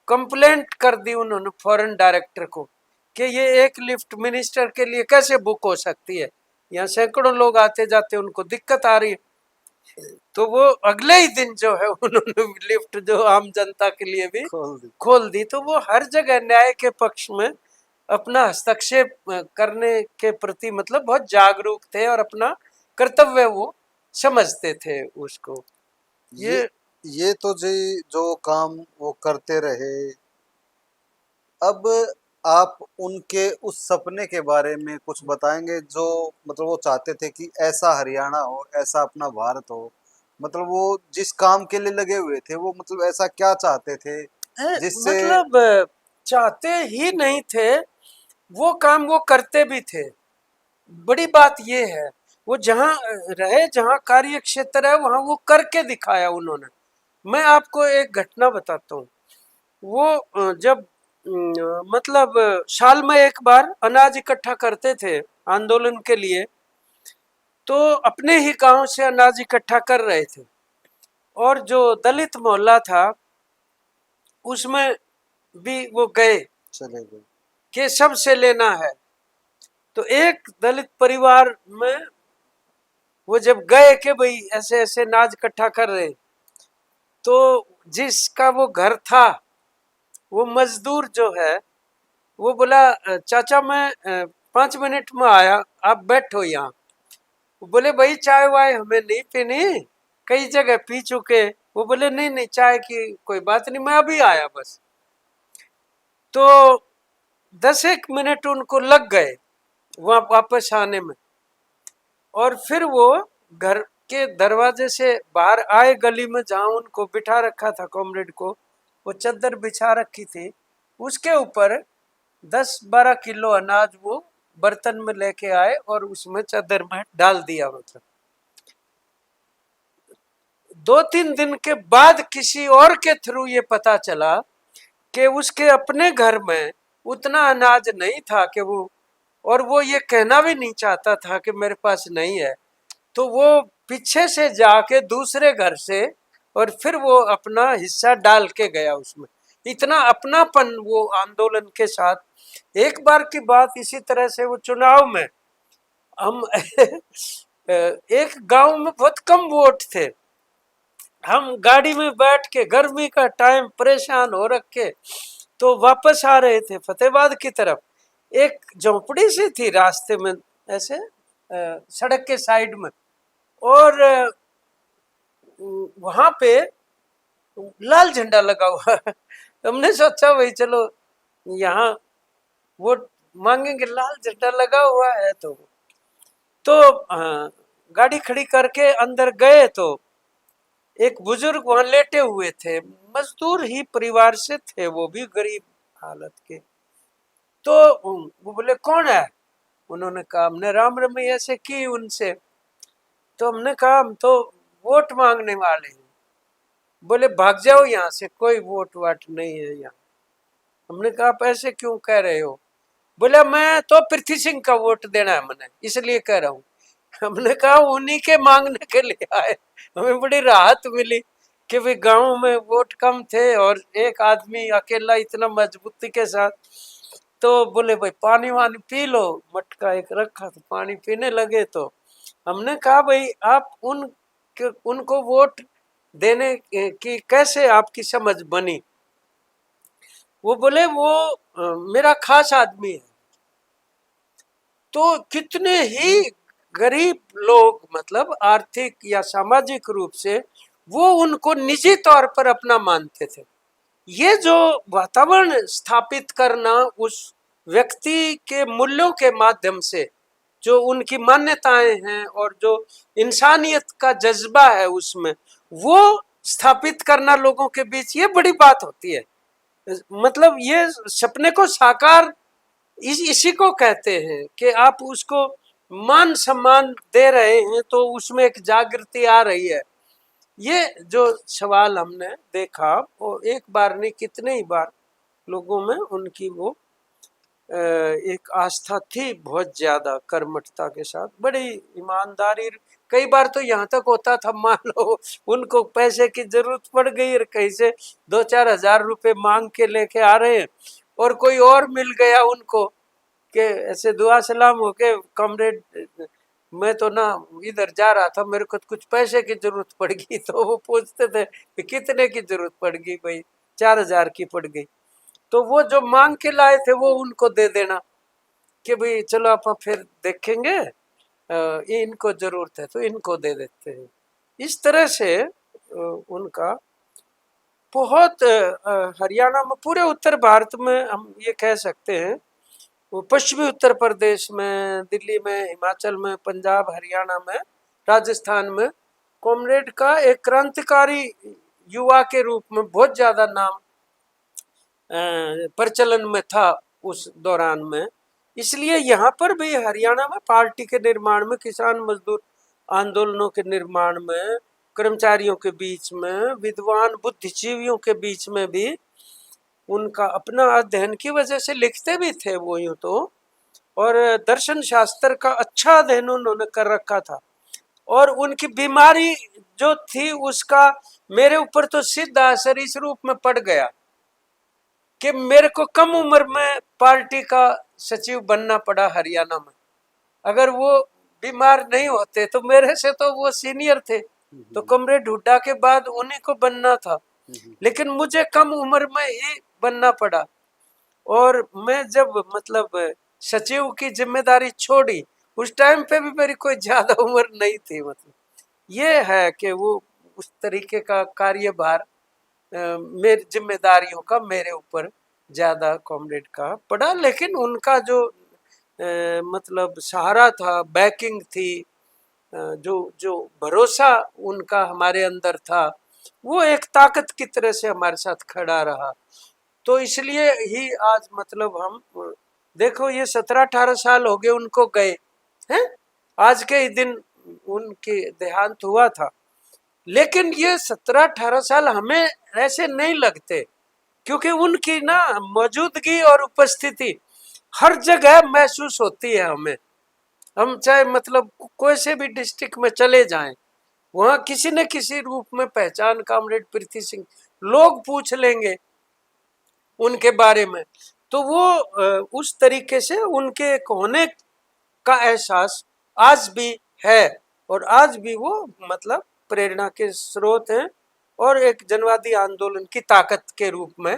कंप्लेंट कर दी उन्होंने फॉरेन डायरेक्टर को कि ये एक लिफ्ट मिनिस्टर के लिए कैसे बुक हो सकती है, यहाँ सैकड़ों लोग आते जाते, उनको दिक्कत आ रही है। तो वो अगले ही दिन जो है उन्होंने लिफ्ट जो आम जनता के लिए भी खोल दी। तो वो हर जगह न्याय के पक्ष में अपना हस्तक्षेप करने के प्रति मतलब बहुत जागरूक थे, और अपना कर्तव्य वो समझते थे उसको। ये तो जी जो काम वो करते रहे। अब आप उनके उस सपने के बारे में कुछ बताएंगे जो मतलब वो चाहते थे कि ऐसा हरियाणा हो, ऐसा अपना भारत हो। मतलब वो जिस काम के लिए लगे हुए थे वो मतलब ऐसा क्या चाहते थे जिससे मतलब चाहते ही नहीं थे, वो काम वो करते भी थे। बड़ी बात ये है, वो जहाँ रहे, जहाँ कार्य क्षेत्र है, वहां वो करके दिखाया उन्होंने। मैं आपको एक घटना बताता हूँ। वो जब मतलब साल में एक बार अनाज इकट्ठा करते थे आंदोलन के लिए, तो अपने ही गांव से अनाज इकट्ठा कर रहे थे, और जो दलित मोहल्ला था उसमें भी वो गए, चले गए कि सबसे लेना है। तो एक दलित परिवार में वो जब गए कि भाई ऐसे ऐसे अनाज इकट्ठा कर रहे, तो जिसका वो घर था वो मजदूर जो है वो बोला चाचा मैं 5 मिनट में आया, आप बैठो यहाँ। वो बोले भाई चाय वाय हमें नहीं पीनी, कई जगह पी चुके। वो बोले नहीं नहीं चाय की कोई बात नहीं, मैं अभी आया बस। तो 10 एक मिनट उनको लग गए वहां वापस आने में, और फिर वो घर के दरवाजे से बाहर आए गली में, जहां उनको बिठा रखा था कॉमरेड को, वो चादर बिछा रखी थी, उसके ऊपर 10-12 किलो अनाज वो बर्तन में लेके आए और उसमें चादर में डाल दिया। मतलब 2-3 दिन के बाद किसी और के थ्रू ये पता चला कि उसके अपने घर में उतना अनाज नहीं था कि वो, और वो ये कहना भी नहीं चाहता था कि मेरे पास नहीं है। तो वो पीछे से जाके दूसरे घर से और फिर वो अपना हिस्सा डाल के गया उसमें। इतना अपनापन वो आंदोलन के साथ। एक बार की बात इसी तरह से, वो चुनाव में हम एक गांव में बहुत कम वोट थे, हम गाड़ी में बैठ के गर्मी का टाइम परेशान हो रखे तो वापस आ रहे थे फतेहाबाद की तरफ। एक झोंपड़ी सी थी रास्ते में ऐसे सड़क के साइड में, और वहां पे लाल झंडा लगा हुआ। हमने सोचा भाई चलो यहाँ वोट मांगेंगे, लाल झंडा लगा हुआ है। तो गाड़ी खड़ी करके अंदर गए तो एक बुजुर्ग वहां लेटे हुए थे, मजदूर ही परिवार से थे, वो भी गरीब हालत के। तो वो बोले कौन है? उन्होंने कहा हमने राम रमैया से की उनसे। तो हमने कहा हम तो वोट मांगने वाले हैं। बोले भाग जाओ यहाँ से, कोई वोट वाट नहीं है यहाँ। हमने कहा आप ऐसे क्यों कह रहे हो? बोले मैं तो पृथ्वी सिंह का वोट देना है मैंने, इसलिए कह रहा हूँ। हमने कहा उन्हीं के मांगने के लिए आए। हमें बड़ी राहत मिली कि भाई गांव में वोट कम थे और एक आदमी अकेला इतना मजबूती के साथ। तो बोले भाई पानी वानी पी लो, मटका एक रखा तो पानी पीने लगे। तो हमने कहा भाई आप उनको वोट देने की कैसे आपकी समझ बनी? वो बोले वो मेरा खास आदमी है। तो कितने ही गरीब लोग, मतलब आर्थिक या सामाजिक रूप से वो उनको निजी तौर पर अपना मानते थे। ये जो वातावरण स्थापित करना उस व्यक्ति के मूल्यों के माध्यम से, जो उनकी मान्यताएं हैं और जो इंसानियत का जज्बा है उसमें, वो स्थापित करना लोगों के बीच, ये बड़ी बात होती है। मतलब ये सपने को साकार इसी को कहते हैं कि आप उसको मान सम्मान दे रहे हैं तो उसमें एक जागृति आ रही है। ये जो सवाल हमने देखा वो एक बार नहीं कितने ही बार लोगों में उनकी वो एक आस्था थी, बहुत ज्यादा कर्मठता के साथ, बड़ी ईमानदारी। कई बार तो यहाँ तक होता था, मान लो उनको पैसे की जरूरत पड़ गई और कहीं से 2-4 हजार रुपए मांग के लेके आ रहे हैं और कोई और मिल गया उनको कि ऐसे दुआ सलाम होके कॉमरेड मैं तो ना इधर जा रहा था, मेरे को कुछ पैसे की जरूरत पड़ गई। तो वो पूछते थे कि कितने की जरूरत पड़ गई? भाई 4 हजार की पड़ गई। तो वो जो मांग के लाए थे वो उनको दे देना कि भाई चलो आप फिर देखेंगे, ये इनको जरूरत है तो इनको दे देते हैं। इस तरह से उनका बहुत हरियाणा में, पूरे उत्तर भारत में हम ये कह सकते हैं, वो पश्चिमी उत्तर प्रदेश में, दिल्ली में, हिमाचल में, पंजाब, हरियाणा में, राजस्थान में कॉमरेड का एक क्रांतिकारी युवा के रूप में बहुत ज्यादा नाम प्रचलन में था उस दौरान में। इसलिए यहाँ पर भी हरियाणा में पार्टी के निर्माण में, किसान मजदूर आंदोलनों के निर्माण में, कर्मचारियों के बीच में, विद्वान बुद्धिजीवियों के बीच में भी उनका अपना अध्ययन की वजह से लिखते भी थे वो यूं तो, और दर्शन शास्त्र का अच्छा अध्ययन उन्होंने कर रखा था। और उनकी बीमारी जो थी उसका मेरे ऊपर तो सीधा असर इस रूप में पड़ गया कि मेरे को कम उम्र में पार्टी का सचिव बनना पड़ा हरियाणा में। अगर वो बीमार नहीं होते तो मेरे से तो वो सीनियर थे, तो कमरेड हुड्डा के बाद उन्हीं को बनना था, लेकिन मुझे कम उम्र में ही बनना पड़ा। और मैं जब मतलब सचिव की जिम्मेदारी छोड़ी, उस टाइम पे भी मेरी कोई ज्यादा उम्र नहीं थी। मतलब ये है कि वो उस तरीके का कार्यभार मेरी जिम्मेदारियों का मेरे ऊपर ज्यादा कॉमरेड का पड़ा। लेकिन उनका जो मतलब सहारा था, बैकिंग थी, जो जो भरोसा उनका हमारे अंदर था, वो एक ताकत की तरह से हमारे साथ खड़ा रहा। तो इसलिए ही आज मतलब हम देखो, ये 17-18 साल हो गए उनको गए हैं, आज के ही दिन उनके देहांत हुआ था। लेकिन ये 17-18 साल हमें ऐसे नहीं लगते, क्योंकि उनकी ना मौजूदगी और उपस्थिति हर जगह महसूस होती है हमें। हम चाहे मतलब कोई से भी डिस्ट्रिक्ट में चले जाएं, वहां किसी न किसी रूप में पहचान कॉमरेड पृथ्वी सिंह, लोग पूछ लेंगे उनके बारे में। तो वो उस तरीके से उनके होने का एहसास आज भी है, और आज भी वो मतलब प्रेरणा के स्रोत हैं और एक जनवादी आंदोलन की ताकत के रूप में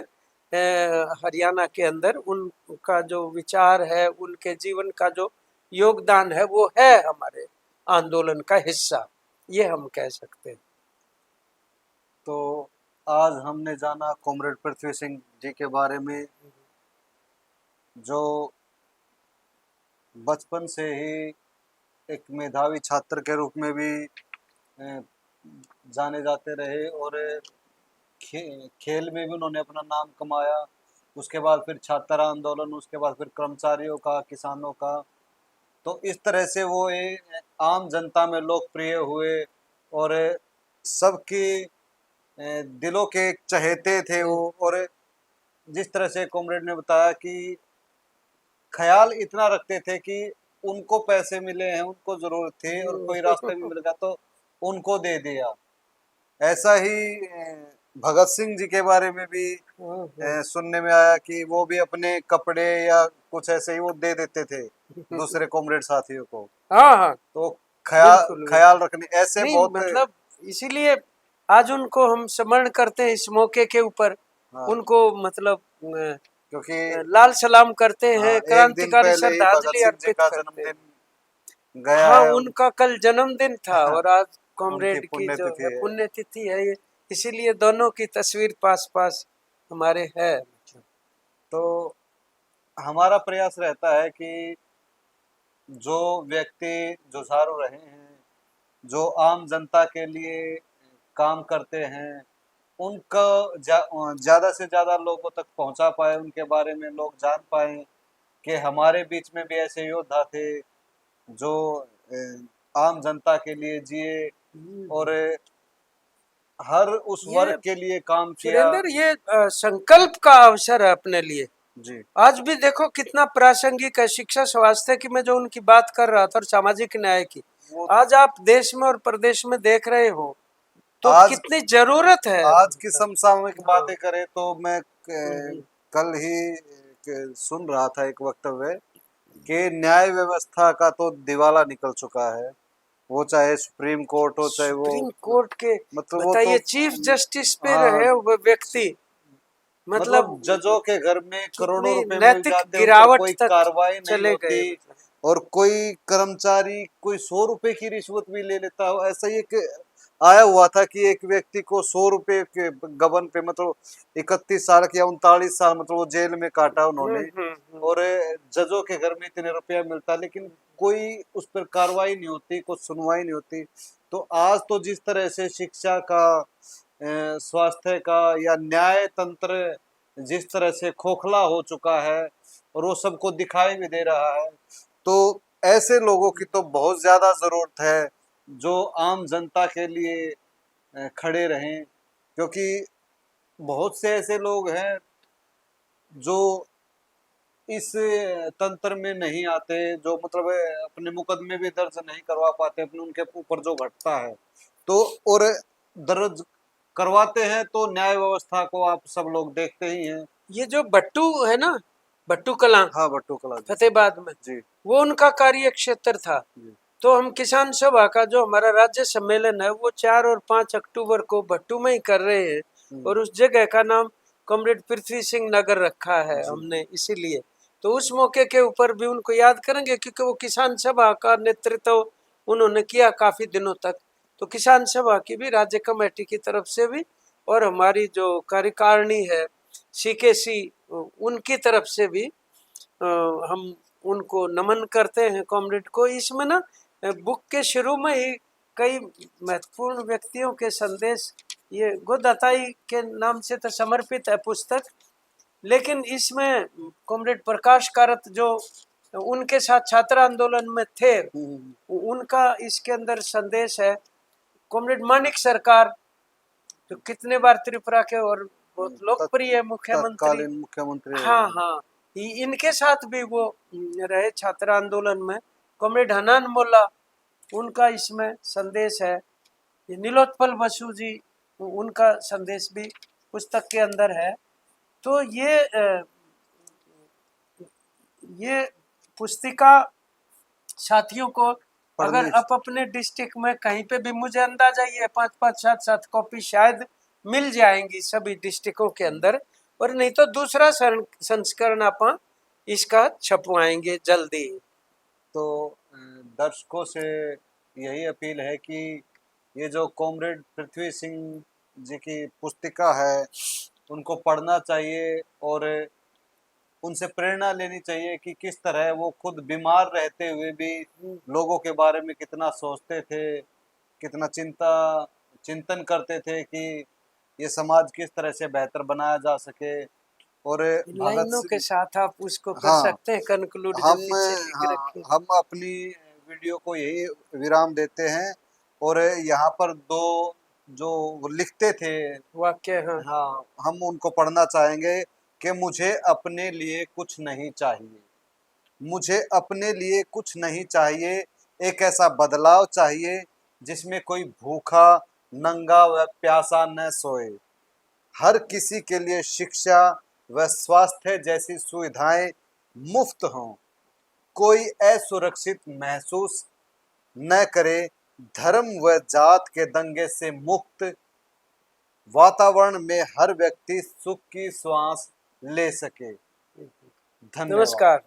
हरियाणा के अंदर उनका जो विचार है, उनके जीवन का जो योगदान है, वो है हमारे आंदोलन का हिस्सा, ये हम कह सकते हैं। तो आज हमने जाना कॉमरेड पृथ्वी सिंह जी के बारे में, जो बचपन से ही एक मेधावी छात्र के रूप में भी जाने जाते रहे, और खेल में भी उन्होंने अपना नाम कमाया। उसके बाद फिर छात्र आंदोलन, उसके बाद फिर कर्मचारियों का, किसानों का। तो इस तरह से वो एक आम जनता में लोकप्रिय हुए, और सबकी दिलों के एक चहेते थे वो। और जिस तरह से कॉमरेड ने बताया कि ख्याल इतना रखते थे कि उनको पैसे मिले हैं, उनको जरूरत थी, और कोई रास्ता भी मिल गया तो उनको दे दिया। ऐसा ही भगत सिंह जी के बारे में भी सुनने में आया कि वो भी अपने कपड़े या कुछ ऐसे ही वो दे देते थे दूसरे कॉमरेड साथियों को। हाँ हाँ, तो ख्याल बिल्कुल ख्याल बिल्कुल। रखने ऐसे नहीं बहुत। मतलब इसीलिए आज उनको हम स्मरण करते हैं इस मौके के ऊपर। हाँ, उनको मतलब क्योंकि लाल सलाम करते हाँ, हैं, एक दिन क्रांतिकारी पहले ही भगत श्रद्धांजलि सिंह जी अर्पित का करते हैं। जन्मदिन गया हाँ, है। उनका कल जन्मदिन था और आज उनकी कॉमरेड की जो पुण्यतिथि है है। पुण्यतिथि है ये, इसीलिए दोनों की तस्वीर पास पास हमारे है। तो हमारा प्रयास रहता है कि जो व्यक्ति जुझारू रहे हैं, जो आम जनता के लिए काम करते हैं, उनका ज़्यादा से ज़्यादा लोगों तक पहुंचा पाए, उनके बारे में लोग जान पाए कि हमारे बीच में भी ऐसे योद्धा थे जो आम जनता के लिए जिए, और हर उस वर्ग ये के लिए काम किया। सुरेंद्र, ये संकल्प का अवसर है अपने लिए। जी। आज भी देखो कितना प्रासंगिक है शिक्षा स्वास्थ्य की, मैं जो उनकी बात कर रहा था, और सामाजिक न्याय की। वो आज आप देश में और प्रदेश में देख रहे हो तो आज कितनी जरूरत है आज की मतलब। समसामयिक हाँ। बातें करें तो मैं हम्म, कल ही सुन रहा था एक वक्तव्य कि न्याय व्यवस्था का तो दिवाला निकल चुका है। वो चाहे सुप्रीम कोर्ट हो, चाहे वो सुप्रीम कोर्ट के, मतलब वो तो बताइए, चीफ जस्टिस पे हाँ, रहे वो व्यक्ति, मतलब मतलब जजों के घर में करोड़ों कितनी रुपए मिल नैतिक जाते, उन पर गिरावट कोई तक कार्रवाई नहीं चले होती, गए मतलब। और कोई कर्मचारी कोई 100 रुपए की रिश्वत भी ले लेता हो। ऐसा ही एक आया हुआ था कि एक व्यक्ति को 100 रुपए के गबन पे, मतलब 31 साल या 39 साल, मतलब वो जेल में काटा उन्होंने। हम्म। और जजों के घर में इतने रुपया मिलता, लेकिन कोई उस पर कार्रवाई नहीं होती, कुछ सुनवाई नहीं होती। तो आज तो जिस तरह से शिक्षा का, स्वास्थ्य का, या न्याय तंत्र जिस तरह से खोखला हो चुका है, और वो सबको दिखाई भी दे रहा है, तो ऐसे लोगों की तो बहुत ज्यादा जरूरत है जो आम जनता के लिए खड़े रहें। क्योंकि बहुत से ऐसे लोग हैं जो इस तंत्र में नहीं आते, जो मतलब अपने मुकदमे भी दर्ज नहीं करवा पाते अपने, उनके ऊपर जो घटता है तो, और दर्ज करवाते हैं तो न्याय व्यवस्था को आप सब लोग देखते ही हैं। ये जो भट्टू है ना, भट्टू कला हाँ, भट्टू कला जी। फतेहाबाद में, जी। वो उनका कार्य क्षेत्र था। जी। तो हम किसान सभा का जो हमारा राज्य सम्मेलन है वो 4 और 5 अक्टूबर को भट्टू में ही कर रहे हैं, हम्म, और उस जगह का नाम कॉमरेड पृथ्वी सिंह नगर रखा है जी। हमने इसीलिए। तो उस मौके के ऊपर भी उनको याद करेंगे, क्योंकि वो किसान सभा का नेतृत्व उन्होंने किया काफी दिनों तक। तो किसान सभा की भी राज्य कमेटी की तरफ से भी, और हमारी जो कार्यकारिणी है सीकेसी, उनकी तरफ से भी हम उनको नमन करते हैं कॉमरेड को। इसमें ना बुक के शुरू में ही कई महत्वपूर्ण व्यक्तियों के संदेश, ये गोदाताई के नाम से तो समर्पित है पुस्तक, लेकिन इसमें कॉमरेड प्रकाश कारत जो उनके साथ छात्र आंदोलन में थे, हम्म, उनका इसके अंदर संदेश है। कॉमरेड मानिक सरकार जो कितने बार त्रिपुरा के और बहुत तत्- लोकप्रिय मुख्यमंत्री। तत्कालीन मुख्यमंत्री रहे हाँ हैं। हाँ, इनके साथ भी वो रहे छात्र आंदोलन में। कॉमरेड हनान मोल्ला, उनका इसमें संदेश है। ये नीलोत्पल बसु जी, उनका संदेश भी पुस्तक के अंदर है। तो ये पुस्तिका साथियों को, अगर पढ़ने। आप अपने डिस्ट्रिक्ट में कहीं पे भी, मुझे अंदाजा ये 5-5 7-7 कॉपी शायद मिल जाएंगी सभी डिस्ट्रिक्टों के अंदर, और नहीं तो दूसरा संस्करण आप इसका छपवाएंगे जल्दी। तो दर्शकों से यही अपील है कि ये जो कॉमरेड पृथ्वी सिंह जी की पुस्तिका है उनको पढ़ना चाहिए, और उनसे प्रेरणा लेनी चाहिए कि किस तरह वो खुद बीमार रहते हुए भी लोगों के बारे में कितना सोचते थे, कितना चिंतन करते थे कि ये समाज किस तरह से बेहतर बनाया जा सके। और इन भगत लाइनों के सिंह, साथ आप उसको कर हाँ, सकते हैं कंक्लूड जो हम पीछे लिख हाँ, रखे। हम अपनी वीडियो को यही विराम देते हैं। और यहाँ पर दो जो वो लिखते थे, वाक्य, हाँ। हाँ, हम उनको पढ़ना चाहेंगे कि मुझे अपने लिए कुछ नहीं चाहिए, मुझे अपने लिए कुछ नहीं चाहिए, एक ऐसा बदलाव चाहिए जिसमें कोई भूखा, नंगा व प्यासा न सोए। हर किसी के लिए शिक्षा व स्वास्थ्य जैसी सुविधाएं मुफ्त हों। कोई असुरक्षित महसूस न करे। धर्म व जात के दंगे से मुक्त वातावरण में हर व्यक्ति सुख की श्वास ले सके। धन्यवाद। नमस्कार।